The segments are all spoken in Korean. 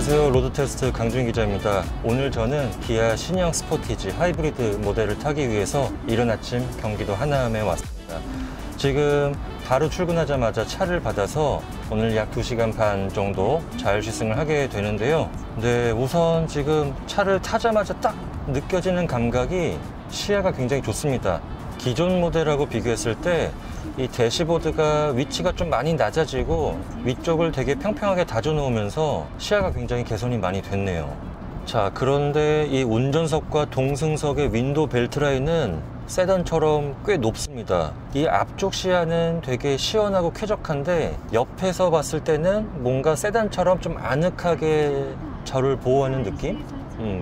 안녕하세요. 로드테스트 강준 기자입니다. 오늘 저는 기아 신형 스포티지 하이브리드 모델을 타기 위해서 이른 아침 경기도 하남에 왔습니다. 지금 바로 출근하자마자 차를 받아서 오늘 약 2시간 반 정도 자율시승을 하게 되는데요. 네, 우선 지금 차를 타자마자 딱 느껴지는 감각이 시야가 굉장히 좋습니다. 기존 모델하고 비교했을 때 이 대시보드가 위치가 좀 많이 낮아지고 위쪽을 되게 평평하게 다져 놓으면서 시야가 굉장히 개선이 많이 됐네요. 자, 그런데 이 운전석과 동승석의 윈도우 벨트 라인은 세단처럼 꽤 높습니다. 이 앞쪽 시야는 되게 시원하고 쾌적한데 옆에서 봤을 때는 뭔가 세단처럼 좀 아늑하게 저를 보호하는 느낌?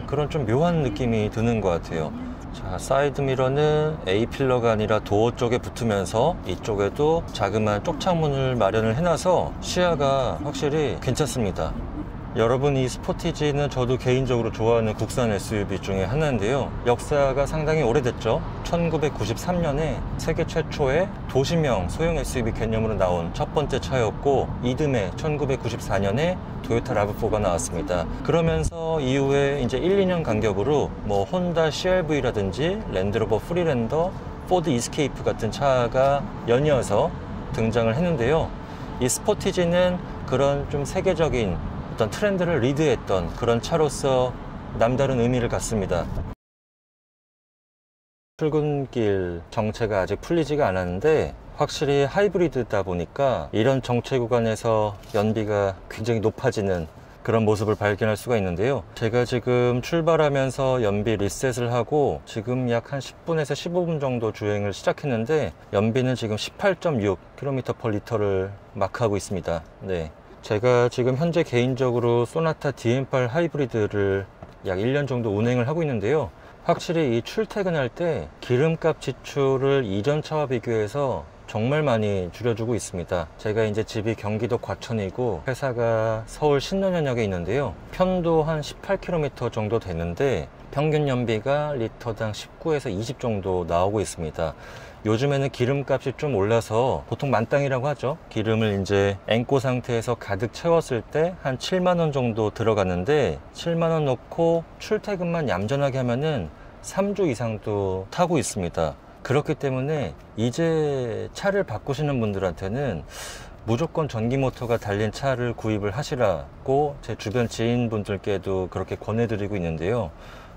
그런 좀 묘한 느낌이 드는 것 같아요. 자, 사이드 미러는 A필러가 아니라 도어 쪽에 붙으면서 이쪽에도 자그마한 쪽창문을 마련을 해놔서 시야가 확실히 괜찮습니다. 여러분, 이 스포티지는 저도 개인적으로 좋아하는 국산 SUV 중에 하나인데요. 역사가 상당히 오래됐죠. 1993년에 세계 최초의 도시명 소형 SUV 개념으로 나온 첫 번째 차였고, 이듬해 1994년에 토요타 라브4가 나왔습니다. 그러면서 이후에 이제 1, 2년 간격으로 뭐 혼다 CR-V라든지 랜드로버 프리랜더, 포드 이스케이프 같은 차가 연이어서 등장을 했는데요. 이 스포티지는 그런 좀 세계적인 어떤 트렌드를 리드했던 그런 차로서 남다른 의미를 갖습니다. 출근길 정체가 아직 풀리지가 않았는데 확실히 하이브리드다 보니까 이런 정체 구간에서 연비가 굉장히 높아지는 그런 모습을 발견할 수가 있는데요. 제가 지금 출발하면서 연비 리셋을 하고 지금 약 한 10분에서 15분 정도 주행을 시작했는데 연비는 지금 18.6km/L를 마크하고 있습니다. 네. 제가 지금 현재 개인적으로 소나타 DM8 하이브리드를 약 1년 정도 운행을 하고 있는데요. 확실히 이 출퇴근할 때 기름값 지출을 이전 차와 비교해서 정말 많이 줄여주고 있습니다. 제가 이제 집이 경기도 과천이고 회사가 서울 신논현역에 있는데요. 편도 한 18km 정도 되는데 평균 연비가 리터당 19에서 20 정도 나오고 있습니다. 요즘에는 기름값이 좀 올라서 보통 만땅이라고 하죠. 기름을 이제 앵꼬 상태에서 가득 채웠을 때 한 7만원 정도 들어가는데 7만원 넣고 출퇴근만 얌전하게 하면은 3주 이상도 타고 있습니다. 그렇기 때문에 이제 차를 바꾸시는 분들한테는 무조건 전기 모터가 달린 차를 구입을 하시라고 제 주변 지인분들께도 그렇게 권해드리고 있는데요.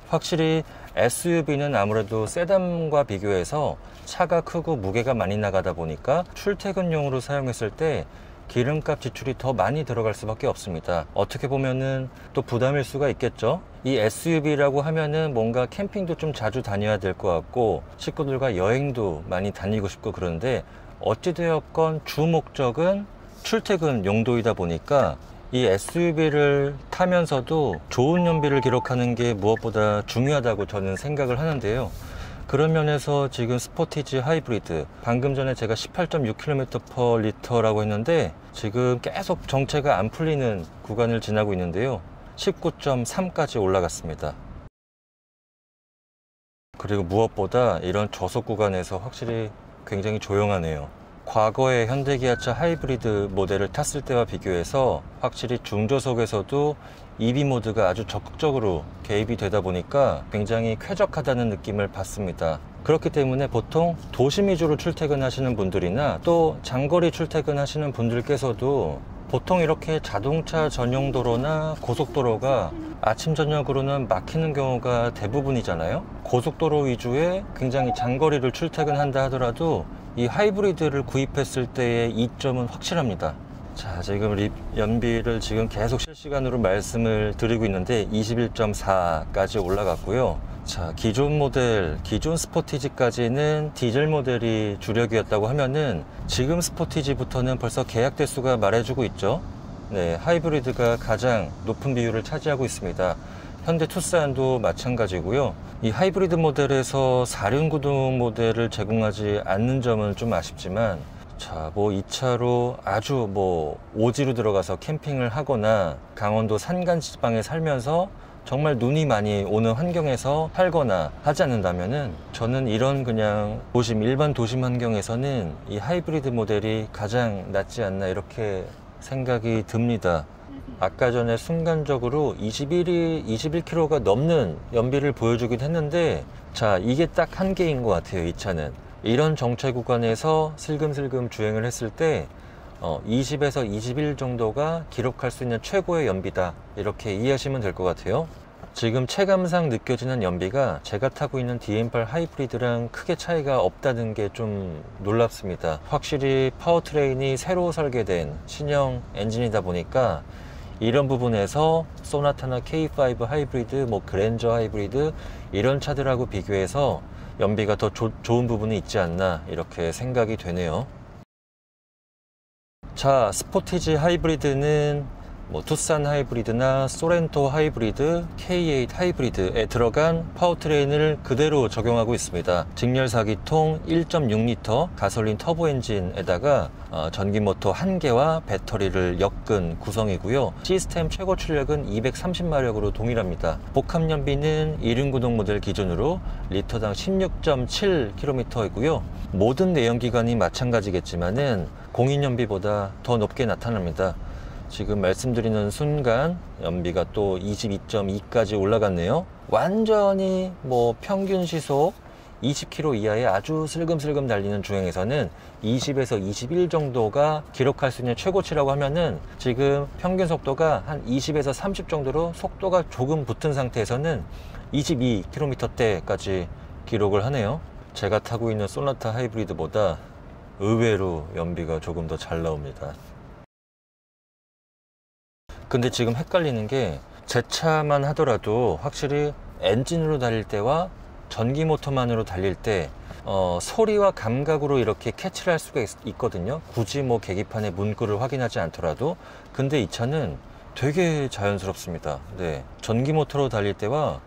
확실히 SUV는 아무래도 세단과 비교해서 차가 크고 무게가 많이 나가다 보니까 출퇴근용으로 사용했을 때 기름값 지출이 더 많이 들어갈 수밖에 없습니다. 어떻게 보면은 또 부담일 수가 있겠죠. 이 SUV라고 하면은 뭔가 캠핑도 좀 자주 다녀야 될 것 같고 식구들과 여행도 많이 다니고 싶고 그런데 어찌되었건 주 목적은 출퇴근 용도이다 보니까 이 SUV를 타면서도 좋은 연비를 기록하는 게 무엇보다 중요하다고 저는 생각을 하는데요. 그런 면에서 지금 스포티지 하이브리드, 방금 전에 제가 18.6km/L라고 했는데 지금 계속 정체가 안 풀리는 구간을 지나고 있는데요. 19.3까지 올라갔습니다. 그리고 무엇보다 이런 저속 구간에서 확실히 굉장히 조용하네요. 과거의 현대기아차 하이브리드 모델을 탔을 때와 비교해서 확실히 중저속에서도 EV 모드가 아주 적극적으로 개입이 되다 보니까 굉장히 쾌적하다는 느낌을 받습니다. 그렇기 때문에 보통 도심 위주로 출퇴근하시는 분들이나 또 장거리 출퇴근하시는 분들께서도 보통 이렇게 자동차 전용 도로나 고속도로가 아침 저녁으로는 막히는 경우가 대부분이잖아요. 고속도로 위주의 굉장히 장거리를 출퇴근한다 하더라도 이 하이브리드를 구입했을 때의 이점은 확실합니다. 자, 지금 연비를 지금 계속 실시간으로 말씀을 드리고 있는데 21.4까지 올라갔고요. 자, 기존 모델, 기존 스포티지까지는 디젤 모델이 주력이었다고 하면은 지금 스포티지부터는 벌써 계약 대수가 말해주고 있죠. 네, 하이브리드가 가장 높은 비율을 차지하고 있습니다. 현대 투싼도 마찬가지고요. 이 하이브리드 모델에서 4륜구동 모델을 제공하지 않는 점은 좀 아쉽지만 자, 뭐 이 차로 아주 뭐 오지로 들어가서 캠핑을 하거나 강원도 산간지방에 살면서 정말 눈이 많이 오는 환경에서 살거나 하지 않는다면은 저는 이런 그냥 도심, 일반 도심 환경에서는 이 하이브리드 모델이 가장 낫지 않나 이렇게 생각이 듭니다. 아까 전에 순간적으로 21km가 넘는 연비를 보여주긴 했는데, 자, 이게 딱 한계인 것 같아요. 이 차는 이런 정체 구간에서 슬금슬금 주행을 했을 때 20에서 21 정도가 기록할 수 있는 최고의 연비다, 이렇게 이해하시면 될 것 같아요. 지금 체감상 느껴지는 연비가 제가 타고 있는 DM8 하이브리드랑 크게 차이가 없다는 게 좀 놀랍습니다. 확실히 파워트레인이 새로 설계된 신형 엔진이다 보니까 이런 부분에서 소나타나 K5 하이브리드, 뭐 그랜저 하이브리드 이런 차들하고 비교해서 연비가 더 좋은 부분이 있지 않나, 이렇게 생각이 되네요. 자, 스포티지 하이브리드는 뭐 투싼 하이브리드나 소렌토 하이브리드, K8 하이브리드에 들어간 파워트레인을 그대로 적용하고 있습니다. 직렬 4기통 1.6L 가솔린 터보 엔진에다가 전기 모터 1개와 배터리를 엮은 구성이고요. 시스템 최고 출력은 230마력으로 동일합니다. 복합 연비는 1륜구동 모델 기준으로 리터당 16.7km이고요. 모든 내연기관이 마찬가지겠지만은 공인연비보다 더 높게 나타납니다. 지금 말씀드리는 순간 연비가 또 22.2까지 올라갔네요. 완전히 뭐 평균 시속 20km 이하의 아주 슬금슬금 달리는 주행에서는 20에서 21 정도가 기록할 수 있는 최고치라고 하면은, 지금 평균 속도가 한 20에서 30 정도로 속도가 조금 붙은 상태에서는 22km대까지 기록을 하네요. 제가 타고 있는 소나타 하이브리드보다 의외로 연비가 조금 더 잘 나옵니다. 근데 지금 헷갈리는 게, 제 차만 하더라도 확실히 엔진으로 달릴 때와 전기 모터만으로 달릴 때 소리와 감각으로 이렇게 캐치를 할 수가 있거든요. 굳이 뭐 계기판의 문구를 확인하지 않더라도. 근데 이 차는 되게 자연스럽습니다. 네, 전기 모터로 달릴 때와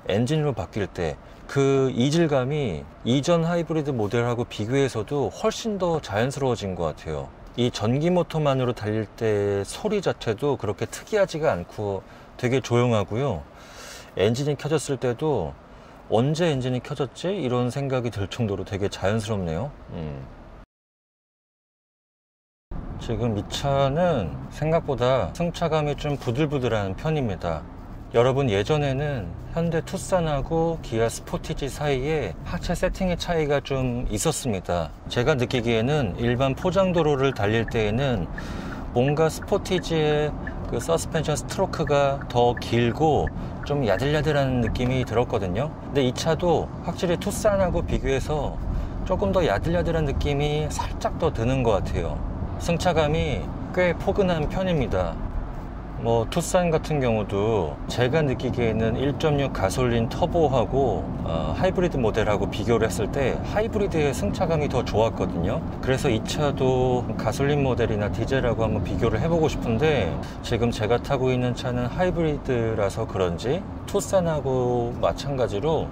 엔진으로 바뀔 때 그 이질감이 이전 하이브리드 모델하고 비교해서도 훨씬 더 자연스러워진 것 같아요. 이 전기 모터만으로 달릴 때 소리 자체도 그렇게 특이하지가 않고 되게 조용하고요. 엔진이 켜졌을 때도 언제 엔진이 켜졌지? 이런 생각이 들 정도로 되게 자연스럽네요. 지금 이 차는 생각보다 승차감이 좀 부들부들한 편입니다. 여러분, 예전에는 현대 투싼하고 기아 스포티지 사이에 하체 세팅의 차이가 좀 있었습니다. 제가 느끼기에는 일반 포장도로를 달릴 때에는 뭔가 스포티지의 그 서스펜션 스트로크가 더 길고 좀 야들야들한 느낌이 들었거든요. 근데 이 차도 확실히 투싼하고 비교해서 조금 더 야들야들한 느낌이 살짝 더 드는 것 같아요. 승차감이 꽤 포근한 편입니다. 뭐 투싼 같은 경우도 제가 느끼기에는 1.6 가솔린 터보하고 하이브리드 모델하고 비교를 했을 때 하이브리드의 승차감이 더 좋았거든요. 그래서 이 차도 가솔린 모델이나 디젤하고 한번 비교를 해보고 싶은데, 지금 제가 타고 있는 차는 하이브리드라서 그런지 투싼하고 마찬가지로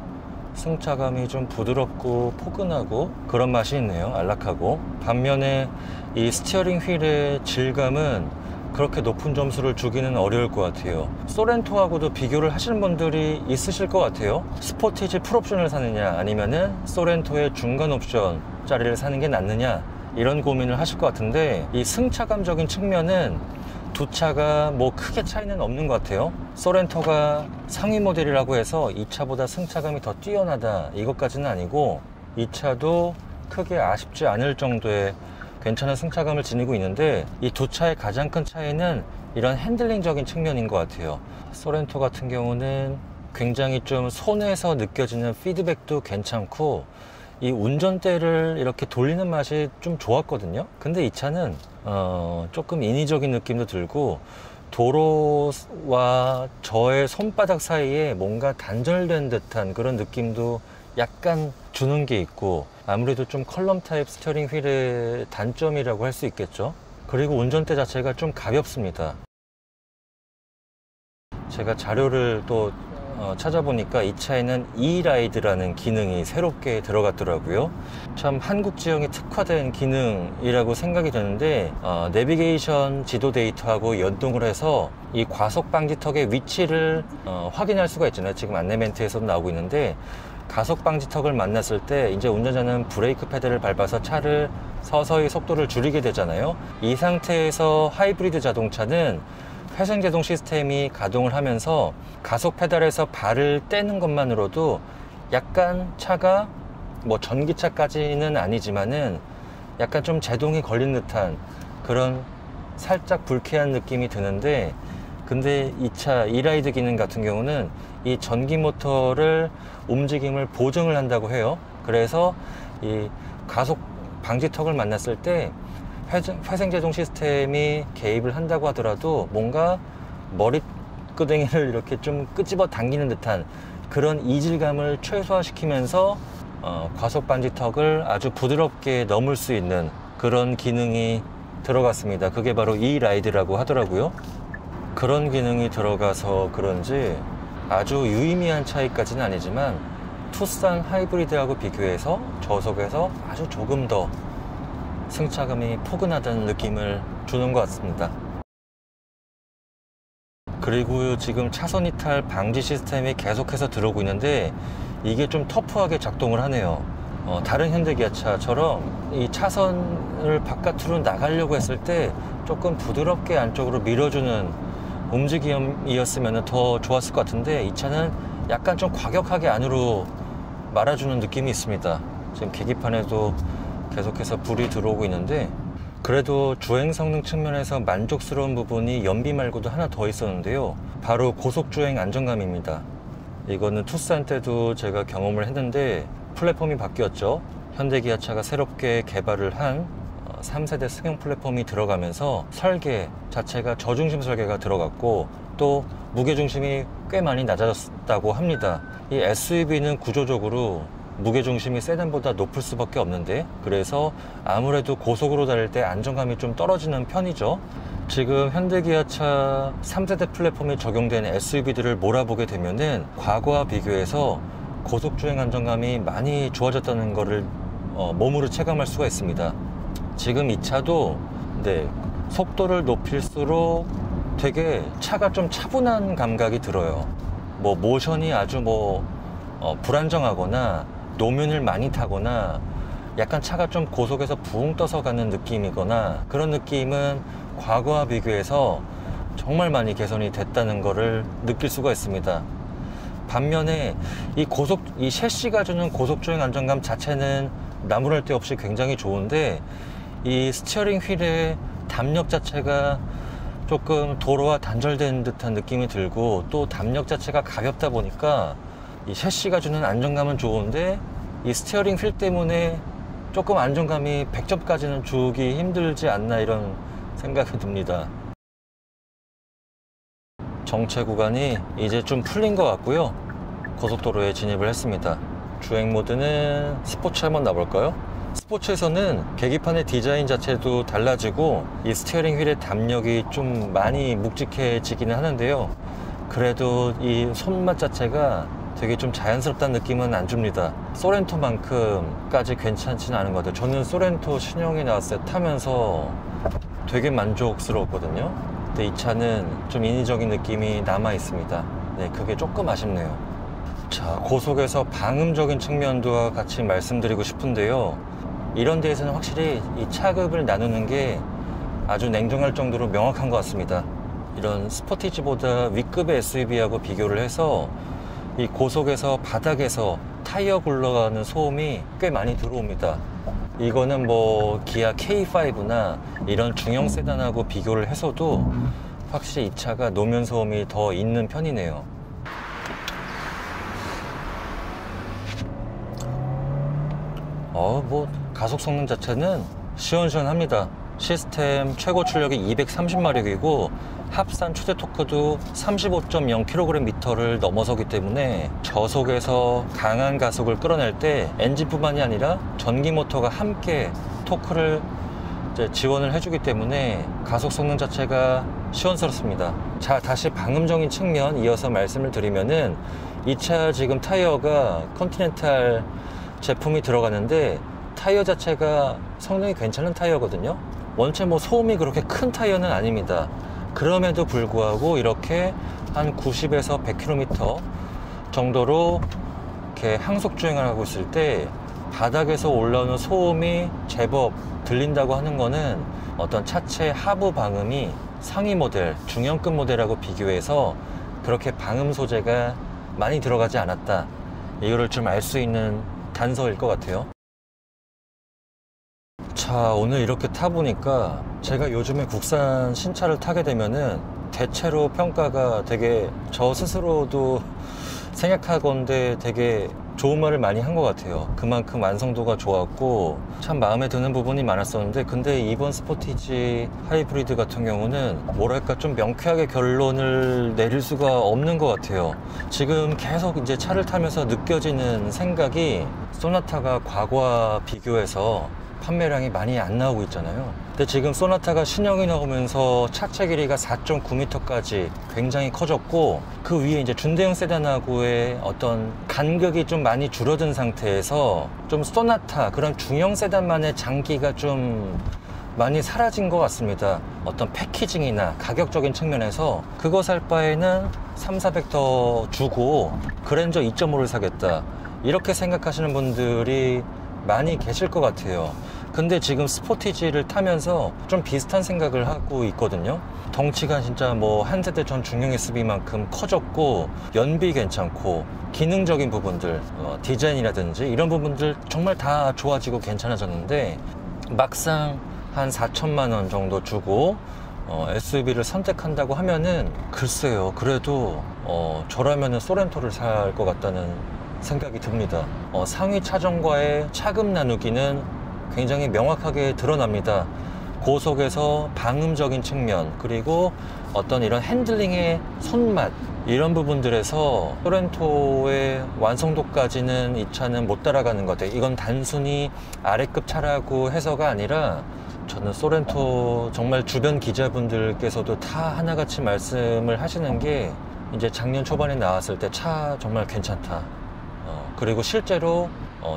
승차감이 좀 부드럽고 포근하고 그런 맛이 있네요. 안락하고. 반면에 이 스티어링 휠의 질감은 그렇게 높은 점수를 주기는 어려울 것 같아요. 소렌토하고도 비교를 하시는 분들이 있으실 것 같아요. 스포티지 풀옵션을 사느냐, 아니면은 소렌토의 중간 옵션 짜리를 사는 게 낫느냐, 이런 고민을 하실 것 같은데, 이 승차감적인 측면은 두 차가 뭐 크게 차이는 없는 것 같아요. 소렌토가 상위 모델이라고 해서 이 차보다 승차감이 더 뛰어나다, 이것까지는 아니고, 이 차도 크게 아쉽지 않을 정도의 괜찮은 승차감을 지니고 있는데, 이 두 차의 가장 큰 차이는 이런 핸들링적인 측면인 것 같아요. 소렌토 같은 경우는 굉장히 좀 손에서 느껴지는 피드백도 괜찮고, 이 운전대를 이렇게 돌리는 맛이 좀 좋았거든요. 근데 이 차는 조금 인위적인 느낌도 들고, 도로와 저의 손바닥 사이에 뭔가 단절된 듯한 그런 느낌도 약간 주는 게 있고, 아무래도 좀 컬럼 타입 스티어링 휠의 단점이라고 할 수 있겠죠. 그리고 운전대 자체가 좀 가볍습니다. 제가 자료를 또 찾아보니까 이 차에는 e라이드라는 기능이 새롭게 들어갔더라고요. 참 한국 지형에 특화된 기능이라고 생각이 드는데, 내비게이션 지도 데이터하고 연동을 해서 이 과속 방지턱의 위치를 확인할 수가 있잖아요. 지금 안내 멘트에서도 나오고 있는데, 가속 방지턱을 만났을 때 이제 운전자는 브레이크 패드를 밟아서 차를 서서히 속도를 줄이게 되잖아요. 이 상태에서 하이브리드 자동차는 회생제동 시스템이 가동을 하면서 가속 페달에서 발을 떼는 것만으로도 약간 차가 뭐 전기차까지는 아니지만은 약간 좀 제동이 걸린 듯한 그런 살짝 불쾌한 느낌이 드는데, 근데 이 차 이라이드 기능 같은 경우는 이 전기 모터를 움직임을 보정을 한다고 해요. 그래서 이 가속 방지턱을 만났을 때 회생제동 시스템이 개입을 한다고 하더라도 뭔가 머리끄댕이를 이렇게 좀 끄집어 당기는 듯한 그런 이질감을 최소화시키면서 과속 방지턱을 아주 부드럽게 넘을 수 있는 그런 기능이 들어갔습니다. 그게 바로 이라이드라고 하더라고요. 그런 기능이 들어가서 그런지 아주 유의미한 차이까지는 아니지만 투싼 하이브리드하고 비교해서 저속에서 아주 조금 더 승차감이 포근하다는 느낌을 주는 것 같습니다. 그리고 지금 차선 이탈 방지 시스템이 계속해서 들어오고 있는데 이게 좀 터프하게 작동을 하네요. 다른 현대기아차처럼 이 차선을 바깥으로 나가려고 했을 때 조금 부드럽게 안쪽으로 밀어주는 움직임이었으면 더 좋았을 것 같은데, 이 차는 약간 좀 과격하게 안으로 말아주는 느낌이 있습니다. 지금 계기판에도 계속해서 불이 들어오고 있는데, 그래도 주행 성능 측면에서 만족스러운 부분이 연비 말고도 하나 더 있었는데요. 바로 고속주행 안정감입니다. 이거는 투싼 때도 제가 경험을 했는데 플랫폼이 바뀌었죠. 현대기아차가 새롭게 개발을 한 3세대 승용 플랫폼이 들어가면서 설계 자체가 저중심 설계가 들어갔고 또 무게중심이 꽤 많이 낮아졌다고 합니다. 이 SUV는 구조적으로 무게중심이 세단보다 높을 수밖에 없는데, 그래서 아무래도 고속으로 달릴 때 안정감이 좀 떨어지는 편이죠. 지금 현대기아차 3세대 플랫폼이 적용된 SUV들을 몰아보게 되면은 과거와 비교해서 고속주행 안정감이 많이 좋아졌다는 것을 몸으로 체감할 수가 있습니다. 지금 이 차도 속도를 높일수록 되게 차가 좀 차분한 감각이 들어요. 뭐 모션이 아주 불안정하거나 노면을 많이 타거나 약간 차가 좀 고속에서 붕 떠서 가는 느낌이거나 그런 느낌은 과거와 비교해서 정말 많이 개선이 됐다는 것을 느낄 수가 있습니다. 반면에 이 셰시가 주는 고속주행 안정감 자체는 나무랄 데 없이 굉장히 좋은데, 이 스티어링 휠의 담력 자체가 조금 도로와 단절된 듯한 느낌이 들고, 또 담력 자체가 가볍다 보니까 이 셰시가 주는 안정감은 좋은데 이 스티어링 휠 때문에 조금 안정감이 100점까지는 주기 힘들지 않나, 이런 생각이 듭니다. 정체 구간이 이제 좀 풀린 것 같고요. 고속도로에 진입을 했습니다. 주행 모드는 스포츠 한번 놔볼까요? 스포츠에서는 계기판의 디자인 자체도 달라지고 이 스티어링 휠의 담력이 좀 많이 묵직해지기는 하는데요. 그래도 이 손맛 자체가 되게 좀 자연스럽다는 느낌은 안 줍니다. 소렌토만큼까지 괜찮지는 않은 것 같아요. 저는 소렌토 신형이 나왔을 때 타면서 되게 만족스러웠거든요. 근데 이 차는 좀 인위적인 느낌이 남아 있습니다. 네, 그게 조금 아쉽네요. 자, 고속에서 방음적인 측면도 같이 말씀드리고 싶은데요. 이런 데에서는 확실히 이 차급을 나누는 게 아주 냉정할 정도로 명확한 것 같습니다. 이런 스포티지보다 윗급의 SUV하고 비교를 해서 이 고속에서 바닥에서 타이어 굴러가는 소음이 꽤 많이 들어옵니다. 이거는 기아 K5나 이런 중형 세단하고 비교를 해서도 확실히 이 차가 노면 소음이 더 있는 편이네요. 가속 성능 자체는 시원시원합니다. 시스템 최고 출력이 230마력이고 합산 최대 토크도 35.0kgm를 넘어서기 때문에 저속에서 강한 가속을 끌어낼 때 엔진뿐만이 아니라 전기 모터가 함께 토크를 지원을 해주기 때문에 가속 성능 자체가 시원스럽습니다. 자, 다시 방음적인 측면 이어서 말씀을 드리면은 이 차 지금 타이어가 컨티넨탈 제품이 들어가는데 타이어 자체가 성능이 괜찮은 타이어거든요. 원체 소음이 그렇게 큰 타이어는 아닙니다. 그럼에도 불구하고 이렇게 한 90에서 100km 정도로 이렇게 항속 주행을 하고 있을 때 바닥에서 올라오는 소음이 제법 들린다고 하는 거는 어떤 차체 하부 방음이 상위 모델, 중형급 모델하고 비교해서 그렇게 방음 소재가 많이 들어가지 않았다. 이거를 좀 알 수 있는 단서일 것 같아요. 자, 오늘 이렇게 타보니까 제가 요즘에 국산 신차를 타게 되면은 대체로 평가가 되게 저 스스로도 생각하건대 되게 좋은 말을 많이 한 것 같아요. 그만큼 완성도가 좋았고 참 마음에 드는 부분이 많았었는데, 근데 이번 스포티지 하이브리드 같은 경우는 뭐랄까 좀 명쾌하게 결론을 내릴 수가 없는 것 같아요. 지금 계속 이제 차를 타면서 느껴지는 생각이, 소나타가 과거와 비교해서 판매량이 많이 안 나오고 있잖아요. 근데 지금 소나타가 신형이 나오면서 차체 길이가 4.9m까지 굉장히 커졌고, 그 위에 이제 준대형 세단하고의 어떤 간격이 좀 많이 줄어든 상태에서 좀 소나타 그런 중형 세단만의 장기가 좀 많이 사라진 것 같습니다. 어떤 패키징이나 가격적인 측면에서 그거 살 바에는 3,400 더 주고 그랜저 2.5를 사겠다, 이렇게 생각하시는 분들이 많이 계실 것 같아요. 근데 지금 스포티지를 타면서 좀 비슷한 생각을 하고 있거든요. 덩치가 진짜 뭐 한 세대 전 중형 SUV만큼 커졌고, 연비 괜찮고, 기능적인 부분들, 디자인이라든지 이런 부분들 정말 다 좋아지고 괜찮아졌는데, 막상 한 4천만 원 정도 주고 SUV를 선택한다고 하면은, 글쎄요, 그래도 저라면은 소렌토를 살 것 같다는 생각이 듭니다. 상위 차종과의 차급 나누기는 굉장히 명확하게 드러납니다. 고속에서 방음적인 측면, 그리고 어떤 이런 핸들링의 손맛, 이런 부분들에서 소렌토의 완성도까지는 이 차는 못 따라가는 것 같아요. 이건 단순히 아래급 차라고 해서가 아니라, 저는 소렌토 정말 주변 기자분들께서도 다 하나같이 말씀을 하시는 게, 이제 작년 초반에 나왔을 때 차 정말 괜찮다, 그리고 실제로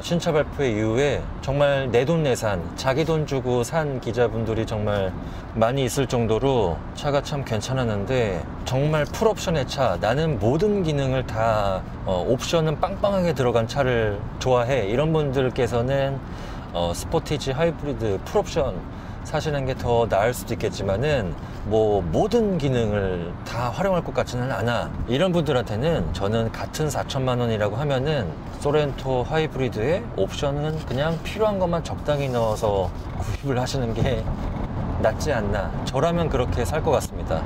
신차 발표 이후에 정말 내돈내산, 자기 돈 주고 산 기자분들이 정말 많이 있을 정도로 차가 참 괜찮았는데, 정말 풀옵션의 차, 나는 모든 기능을 다 옵션은 빵빵하게 들어간 차를 좋아해, 이런 분들께서는 스포티지 하이브리드 풀옵션 사시는 게 더 나을 수도 있겠지만은, 뭐 모든 기능을 다 활용할 것 같지는 않아, 이런 분들한테는 저는 같은 4천만 원이라고 하면은 소렌토 하이브리드의 옵션은 그냥 필요한 것만 적당히 넣어서 구입을 하시는 게 낫지 않나, 저라면 그렇게 살 것 같습니다.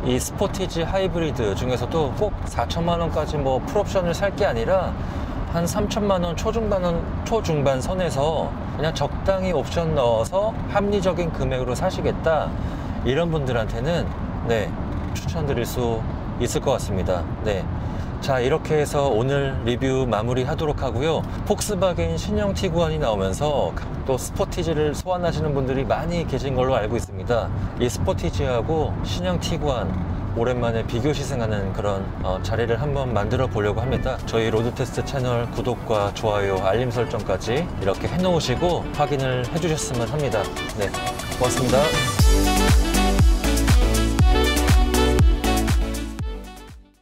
이 스포티지 하이브리드 중에서도 꼭 4천만 원까지 뭐 풀옵션을 살 게 아니라 한 3천만 원 초중반 선에서 그냥 적당히 옵션 넣어서 합리적인 금액으로 사시겠다, 이런 분들한테는 네, 추천드릴 수 있을 것 같습니다. 네. 자, 이렇게 해서 오늘 리뷰 마무리 하도록 하고요. 폭스바겐 신형 티구안이 나오면서 또 스포티지를 소환하시는 분들이 많이 계신 걸로 알고 있습니다. 이 스포티지하고 신형 티구안 오랜만에 비교 시승하는 그런 자리를 한번 만들어 보려고 합니다. 저희 로드테스트 채널 구독과 좋아요, 알림 설정까지 이렇게 해놓으시고 확인을 해주셨으면 합니다. 네, 고맙습니다.